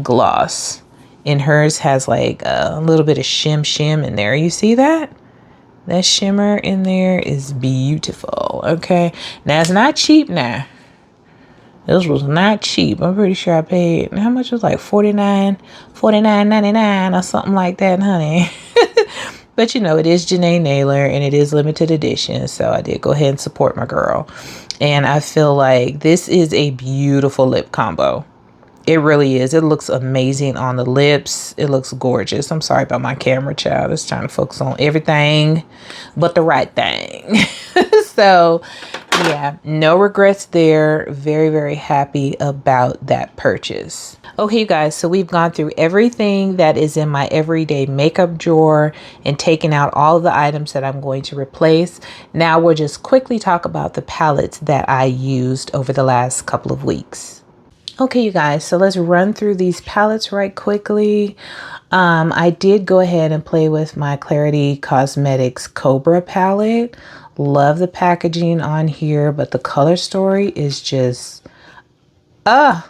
gloss. And hers has like a little bit of shim in there. You see that? That shimmer in there is beautiful. Okay. Now it's not cheap now. This was not cheap. I'm pretty sure I paid, how much was it, like $49.99 or something like that, honey. But you know, it is Janae Naylor and it is limited edition. So I did go ahead and support my girl. And I feel like this is a beautiful lip combo. It really is. It looks amazing on the lips. It looks gorgeous. I'm sorry about my camera, child. It's trying to focus on everything but the right thing. So, yeah, no regrets there. Very, very happy about that purchase. Okay, you guys, so we've gone through everything that is in my everyday makeup drawer and taken out all of the items that I'm going to replace. Now we'll just quickly talk about the palettes that I used over the last couple of weeks. Okay, you guys, so let's run through these palettes right quickly. I did go ahead and play with my Clarity Cosmetics Cobra palette. Love the packaging on here, but the color story is just, the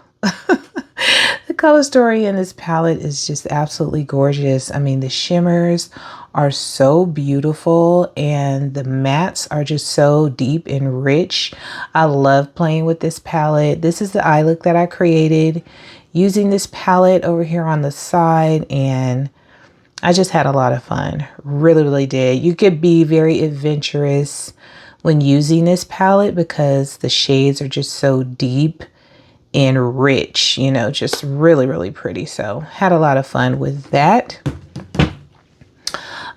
color story in this palette is just absolutely gorgeous. I mean, the shimmers are so beautiful and the mattes are just so deep and rich. I love playing with this palette. This is the eye look that I created using this palette over here on the side, and I just had a lot of fun. Really, really did. You could be very adventurous when using this palette because the shades are just so deep and rich, you know, just really, really pretty. So had a lot of fun with that.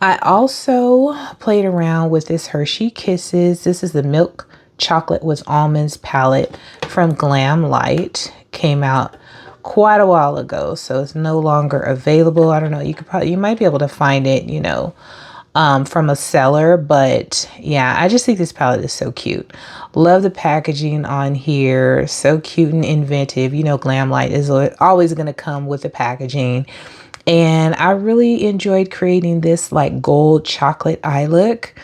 I also played around with this Hershey Kisses. This is the Milk Chocolate with Almonds palette from Glam Light. Came out quite a while ago, so it's no longer available. I don't know, you might be able to find it, you know, from a seller, but yeah, I just think this palette is so cute. Love the packaging on here. So cute and inventive. You know, Glam Light is always going to come with the packaging. And I really enjoyed creating this like gold chocolate eye look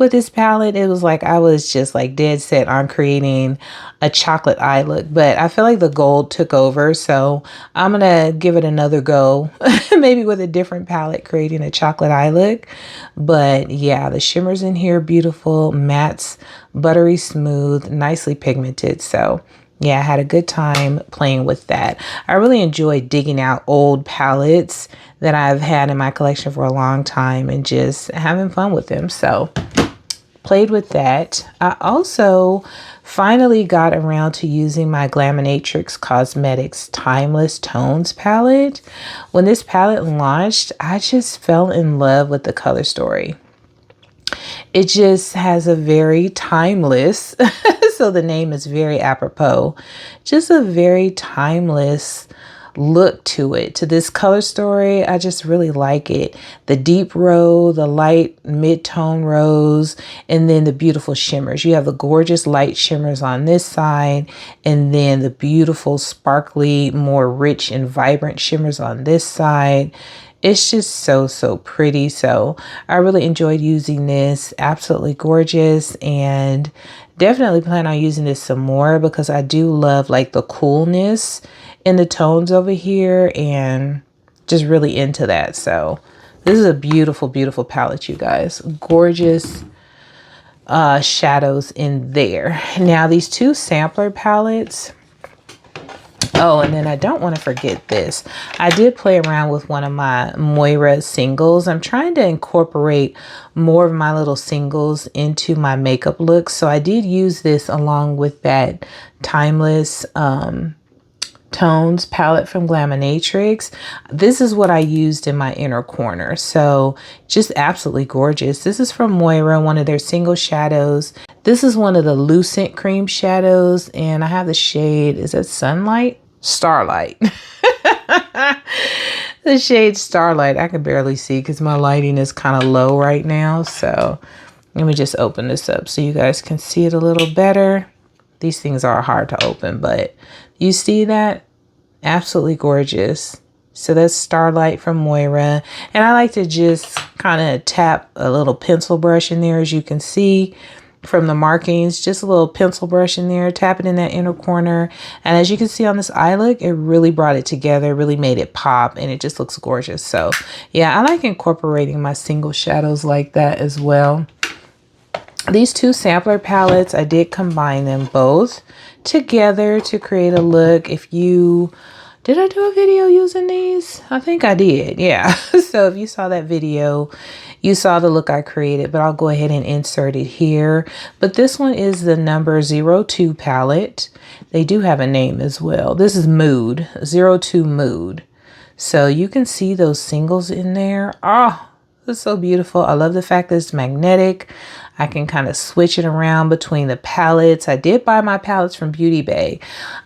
with this palette, it was like I was just like dead set on creating a chocolate eye look, but I feel like the gold took over, so I'm gonna give it another go, maybe with a different palette, creating a chocolate eye look. But yeah, the shimmers in here, beautiful, mattes, buttery smooth, nicely pigmented. So yeah, I had a good time playing with that. I really enjoyed digging out old palettes that I've had in my collection for a long time and just having fun with them. So played with that. I also finally got around to using my Glaminatrix Cosmetics Timeless Tones palette. When this palette launched, I just fell in love with the color story. It just has a very timeless, so the name is very apropos, just a very timeless look to it, to this color story. I just really like it. The deep rose, the light mid-tone rose, and then the beautiful shimmers. You have the gorgeous light shimmers on this side, and then the beautiful sparkly, more rich and vibrant shimmers on this side. It's just so pretty. So I really enjoyed using this. Absolutely gorgeous, and definitely plan on using this some more because I do love like the coolness in the tones over here and just really into that. So this is a beautiful palette, you guys. Gorgeous shadows in there. Now these two sampler palettes. Oh, and then I don't want to forget this. I did play around with one of my Moira singles. I'm trying to incorporate more of my little singles into my makeup looks. So I did use this along with that Timeless Tones palette from Glaminatrix. This is what I used in my inner corner. So just absolutely gorgeous. This is from Moira, one of their single shadows. This is one of the Lucent Cream shadows, and I have the shade, is it Sunlight? Starlight. The shade Starlight. I can barely see because my lighting is kind of low right now. So let me just open this up so you guys can see it a little better. These things are hard to open, but you see that? Absolutely gorgeous. So that's Starlight from Moira. And I like to just kind of tap a little pencil brush in there, as you can see from the markings, just a little pencil brush in there, tap it in that inner corner. And as you can see on this eye look, it really brought it together, really made it pop, and it just looks gorgeous. So yeah, I like incorporating my single shadows like that as well. These two sampler palettes, I did combine them both together to create a look. Did I do a video using these? I think I did. Yeah. So if you saw that video, you saw the look I created, but I'll go ahead and insert it here. But this one is the number 02 palette. They do have a name as well. This is Mood, 02 Mood. So you can see those singles in there. Oh, it's so beautiful. I love the fact that it's magnetic. I can kind of switch it around between the palettes. I did buy my palettes from Beauty Bay.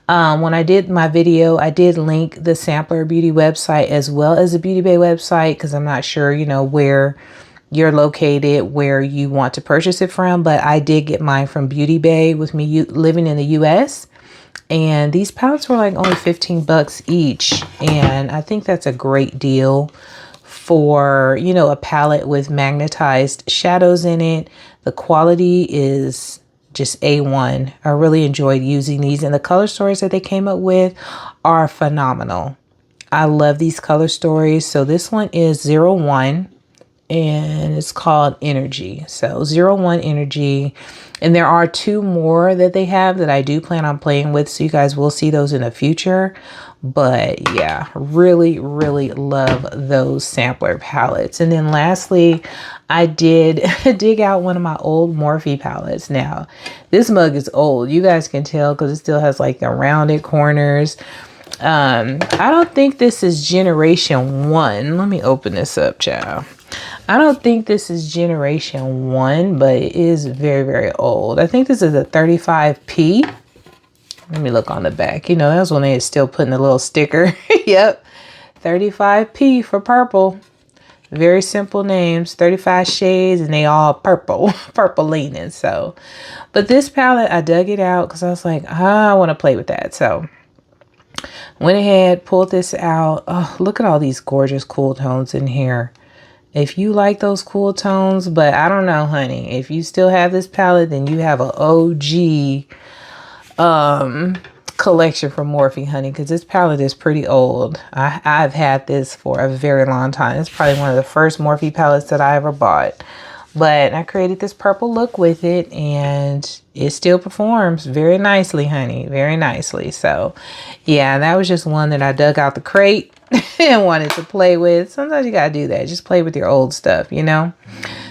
When I did my video, I did link the Sampler Beauty website as well as the Beauty Bay website because I'm not sure, where you're located, where you want to purchase it from. But I did get mine from Beauty Bay with me living in the US. And these palettes were like only 15 bucks each. And I think that's a great deal for, a palette with magnetized shadows in it. The quality is just A1. I really enjoyed using these, and the color stories that they came up with are phenomenal. I love these color stories. So this one is 01 and it's called Energy. So 01 Energy. And there are two more that they have that I do plan on playing with. So you guys will see those in the future. But yeah, really love those sampler palettes. And then lastly, I did dig out one of my old Morphe palettes. Now, this mug is old. You guys can tell because it still has like the rounded corners. I don't think this is generation 1. Let me open this up, child. I don't think this is generation 1, but it is very old. I think this is a 35P. Let me look on the back. That was when they were still putting a little sticker. Yep. 35P for purple. Very simple names. 35 shades and they all purple. Purple leaning. So, but this palette, I dug it out because I was like, I want to play with that. So, went ahead, pulled this out. Oh, look at all these gorgeous cool tones in here. if you like those cool tones. But I don't know, honey, if you still have this palette, then you have an OG collection from Morphe, honey, because this palette is pretty old. I've had this for a very long time. It's probably one of the first Morphe palettes that I ever bought. But I created this purple look with it, and it still performs very nicely, honey, very nicely. So yeah, that was just one that I dug out the crate and wanted to play with. Sometimes you gotta do that, just play with your old stuff, you know.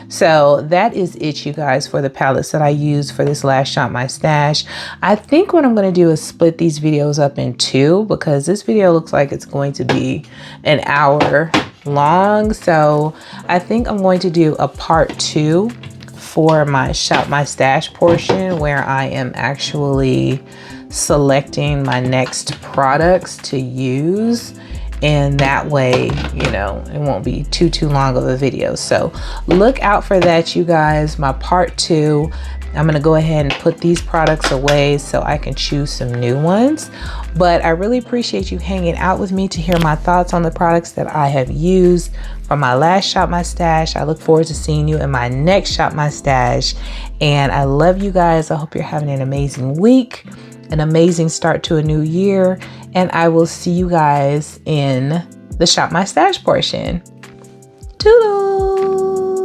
So that is it, you guys, for the palettes that I use for this last Shop My Stash. I think what I'm going to do is split these videos up in two, because this video looks like it's going to be an hour long. So I think I'm going to do a part 2 for my Shop My Stash portion, where I am actually selecting my next products to use. And that way, you know, it won't be too long of a video. So look out for that, you guys. My part 2, I'm gonna go ahead and put these products away so I can choose some new ones. But I really appreciate you hanging out with me to hear my thoughts on the products that I have used from my last Shop My Stash. I look forward to seeing you in my next Shop My Stash. And I love you guys. I hope you're having an amazing week, an amazing start to a new year, and I will see you guys in the Shop My Stash portion. Toodles!